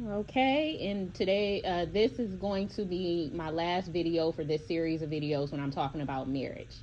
Okay, and today this is going to be my last video for this series of videos when I'm talking about marriage.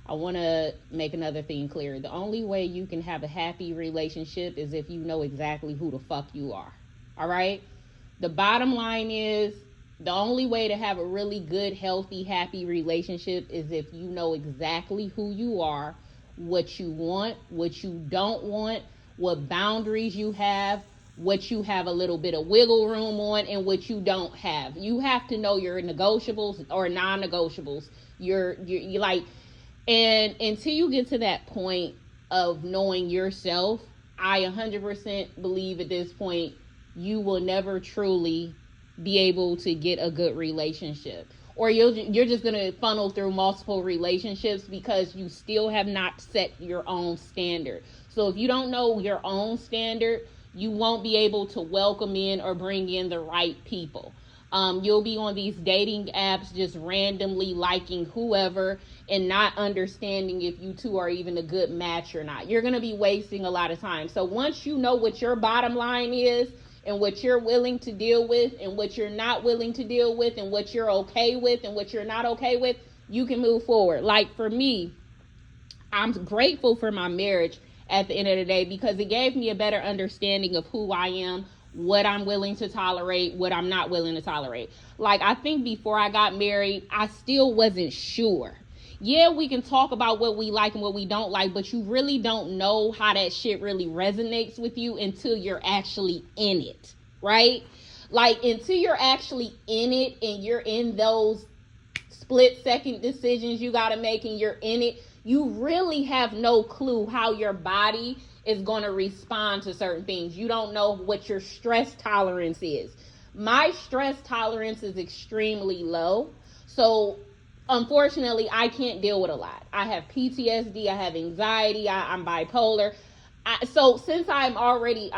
I want to make another thing clear. The only way you can have a happy relationship is if you know exactly who the fuck you are. All right? The bottom line is the only way to have a really good, healthy, happy relationship is if you know exactly who you are, what you want, what you don't want, what boundaries you have, what you have a little bit of wiggle room on, and what you don't have. You have to know your negotiables or non-negotiables. You're like, and until you get to that point of knowing yourself, I 100% believe at this point you will never truly be able to get a good relationship, or you're just going to funnel through multiple relationships because you still have not set your own standard. So if you don't know your own standard, you won't be able to welcome in or bring in the right people. You'll be on these dating apps just randomly liking whoever and not understanding if you two are even a good match or not. You're going to be wasting a lot of time. So once you know what your bottom line is and what you're willing to deal with and what you're not willing to deal with and what you're okay with and what you're not okay with, you can move forward. Like for me, I'm grateful for my marriage at the end of the day because it gave me a better understanding of who I am, what I'm willing to tolerate, what I'm not willing to tolerate. Like, I think before I got married, I still wasn't sure. Yeah, we can talk about what we like and what we don't like, but you really don't know how that shit really resonates with you until you're actually in it, right? Like, until you're actually in it and you're in those split second decisions you got to make and you're in it, you really have no clue how your body is going to respond to certain things. You don't know what your stress tolerance is. My stress tolerance is extremely low. So unfortunately, I can't deal with a lot. I have PTSD, I have anxiety, I'm bipolar. So since I already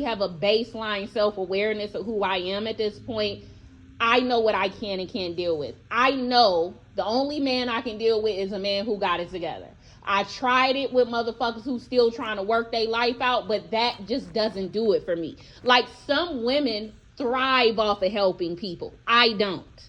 have a baseline self-awareness of who I am at this point, I know what I can and can't deal with. I know the only man I can deal with is a man who got it together. I tried it with motherfuckers who still trying to work their life out, but that just doesn't do it for me. Like, some women thrive off of helping people. I don't.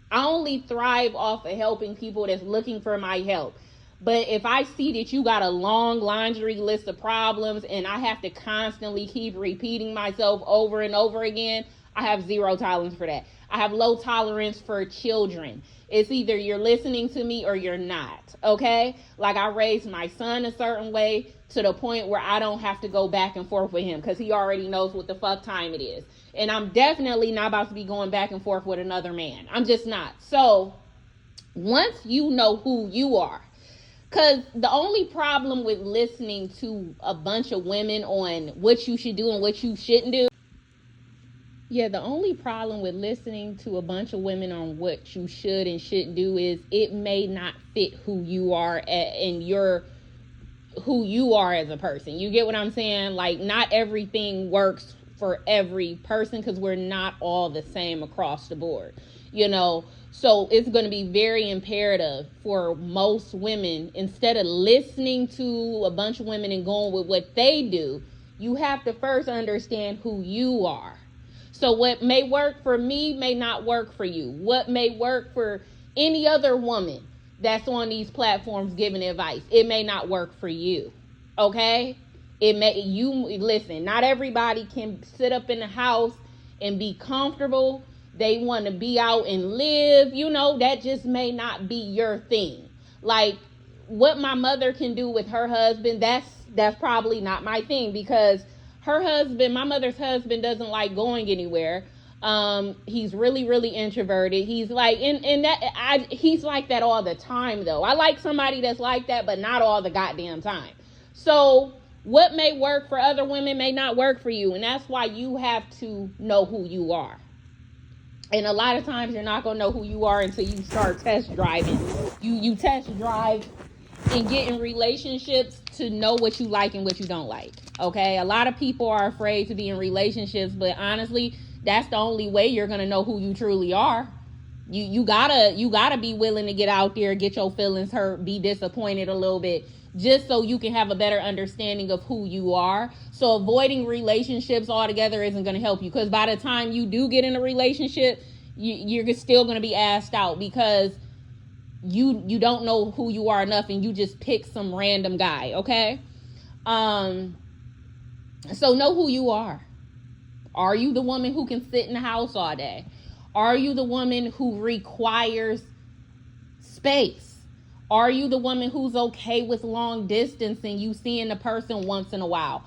I only thrive off of helping people that's looking for my help. But if I see that you got a long laundry list of problems and I have to constantly keep repeating myself over and over again, I have zero tolerance for that. I have low tolerance for children. It's either you're listening to me or you're not, okay? Like, I raised my son a certain way to the point where I don't have to go back and forth with him because he already knows what the fuck time it is. And I'm definitely not about to be going back and forth with another man. I'm just not. So once you know who you are, because the only problem with listening to a bunch of women on what you should do and what you shouldn't do, the only problem with listening to a bunch of women on what you should and shouldn't do is it may not fit who you are and who you are as a person. You get what I'm saying? Like, not everything works for every person because we're not all the same across the board, So it's going to be very imperative for most women, instead of listening to a bunch of women and going with what they do, you have to first understand who you are. So what may work for me may not work for you. What may work for any other woman that's on these platforms giving advice, it may not work for you. Okay? Listen, not everybody can sit up in the house and be comfortable. They want to be out and live. That just may not be your thing. Like, what my mother can do with her husband, that's probably not my thing, because my mother's husband doesn't like going anywhere. He's really, really introverted. He's like, he's like that all the time though. I like somebody that's like that, but not all the goddamn time. So what may work for other women may not work for you. And that's why you have to know who you are. And a lot of times you're not going to know who you are until you start test driving. You test drive and get in relationships to know what you like and what you don't like. Okay? A lot of people are afraid to be in relationships, but honestly, that's the only way you're going to know who you truly are. You gotta be willing to get out there, get your feelings hurt, be disappointed a little bit, just so you can have a better understanding of who you are. So avoiding relationships altogether isn't going to help you, because by the time you do get in a relationship, you're still going to be asked out, because you don't know who you are enough, and you just pick some random guy. Okay. So know who you are. Are you the woman who can sit in the house all day? Are you the woman who requires space? Are you the woman who's okay with long distance and you seeing the person once in a while?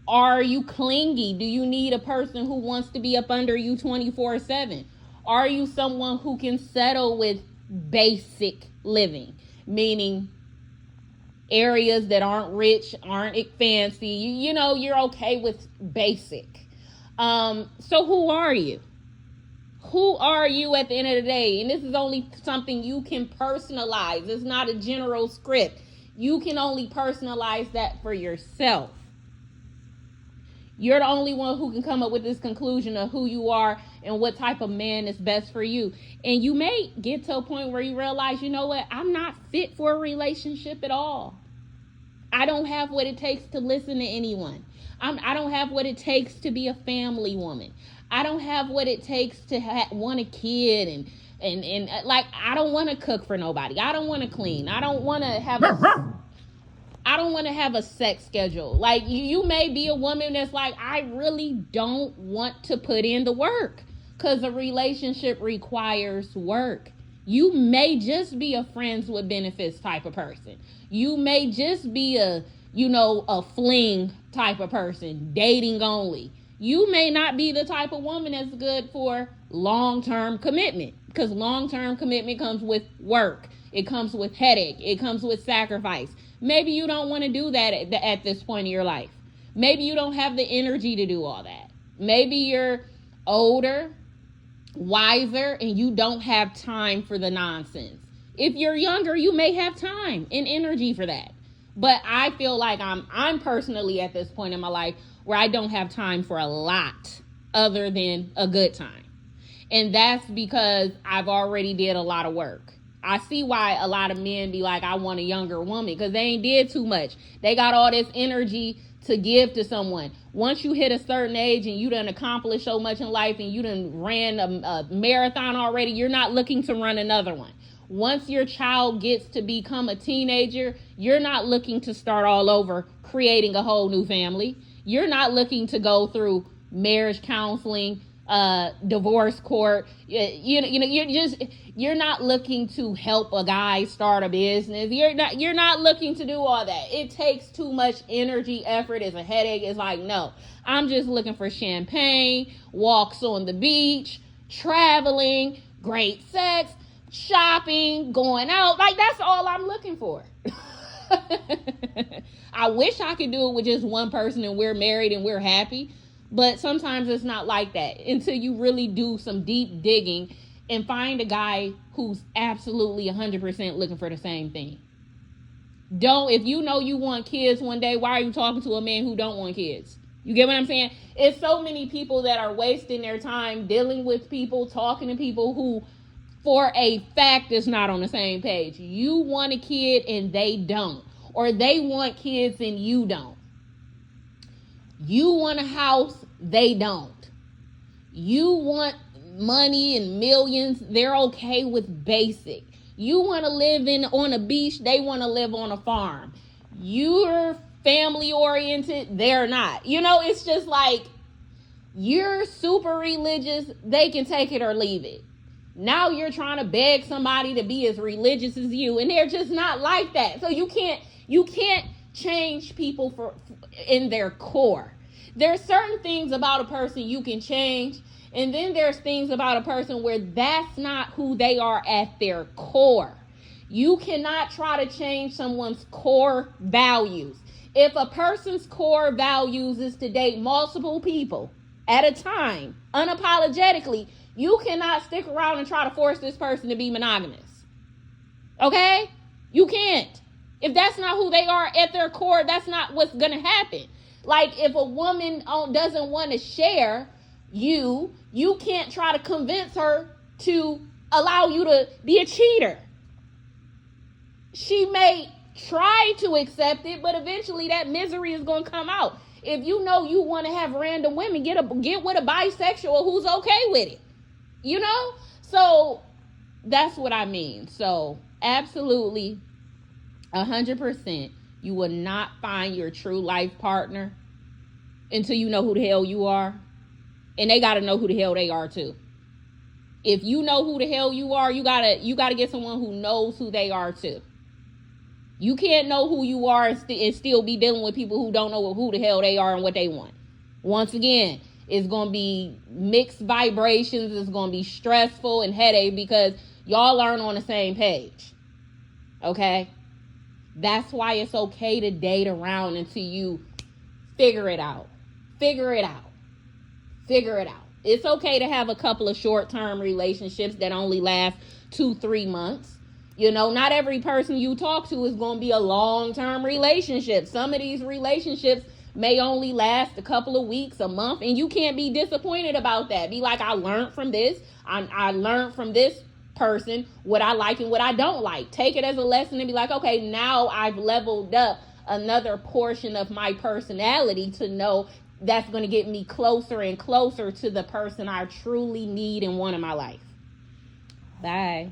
Are you clingy? Do you need a person who wants to be up under you 24/7? Are you someone who can settle with basic living, meaning areas that aren't rich, aren't fancy? You know, you're okay with basic. So who are you? Who are you at the end of the day? And this is only something you can personalize. It's not a general script. You can only personalize that for yourself. You're the only one who can come up with this conclusion of who you are and what type of man is best for you. And you may get to a point where you realize, you know what? I'm not fit for a relationship at all. I don't have what it takes to listen to anyone. I don't have what it takes to be a family woman. I don't have what it takes to want a kid, and like, I don't want to cook for nobody. I don't want to clean. I don't want to have a sex schedule. Like, you may be a woman that's like, I really don't want to put in the work, because a relationship requires work. You may just be a friends with benefits type of person. You may just be a fling type of person, dating only. You may not be the type of woman that's good for long-term commitment, because long-term commitment comes with work. It comes with headache. It comes with sacrifice. Maybe you don't want to do that at this point in your life. Maybe you don't have the energy to do all that. Maybe you're older, wiser, and you don't have time for the nonsense. If you're younger, you may have time and energy for that. But I feel like I'm personally at this point in my life where I don't have time for a lot other than a good time. And that's because I've already did a lot of work. I see why a lot of men be like, I want a younger woman, because they ain't did too much. They got all this energy to give to someone. Once you hit a certain age and you done accomplished so much in life and you done ran a marathon already, you're not looking to run another one. Once your child gets to become a teenager, you're not looking to start all over, creating a whole new family. You're not looking to go through marriage counseling, divorce court. You're not looking to help a guy start a business. You're not looking to do all that. It takes too much energy, effort. It's a headache. It's like, no, I'm just looking for champagne, walks on the beach, traveling, great sex, shopping, going out. Like, that's all I'm looking for. I wish I could do it with just one person and we're married and we're happy, but sometimes it's not like that until you really do some deep digging and find a guy who's absolutely 100% looking for the same thing. If you know you want kids one day, why are you talking to a man who don't want kids? You get what I'm saying? It's so many people that are wasting their time dealing with people, talking to people who, for a fact, is not on the same page. You want a kid and they don't. Or they want kids and you don't. You want a house, they don't. You want money and millions, they're okay with basic. You want to live on a beach, they want to live on a farm. You're family oriented, they're not. It's just like, you're super religious, they can take it or leave it. Now you're trying to beg somebody to be as religious as you, and they're just not like that. So you can't change people in their core. There's certain things about a person you can change, and then there's things about a person where that's not who they are at their core. You cannot try to change someone's core values. If a person's core values is to date multiple people at a time, unapologetically, you cannot stick around and try to force this person to be monogamous. Okay? You can't. If that's not who they are at their core, that's not what's going to happen. Like, if a woman doesn't want to share you can't try to convince her to allow you to be a cheater. She may try to accept it, but eventually that misery is going to come out. If you know you want to have random women, get with a bisexual who's okay with it. You know? So that's what I mean. So absolutely 100%, you will not find your true life partner until you know who the hell you are. And they got to know who the hell they are too. If you know who the hell you are, you gotta get someone who knows who they are too. You can't know who you are and still be dealing with people who don't know who the hell they are and what they want. Once again, it's going to be mixed vibrations. It's going to be stressful and headache because y'all aren't on the same page. Okay? That's why it's okay to date around until you figure it out. Figure it out. Figure it out. It's okay to have a couple of short-term relationships that only last 2-3 months. You know, not every person you talk to is going to be a long-term relationship. Some of these relationships may only last a couple of weeks, a month, and you can't be disappointed about that. Be like, I learned from this. I learned from this person what I like and what I don't like. Take it as a lesson and be like, okay, now I've leveled up another portion of my personality to know that's going to get me closer and closer to the person I truly need and want in my life. Bye.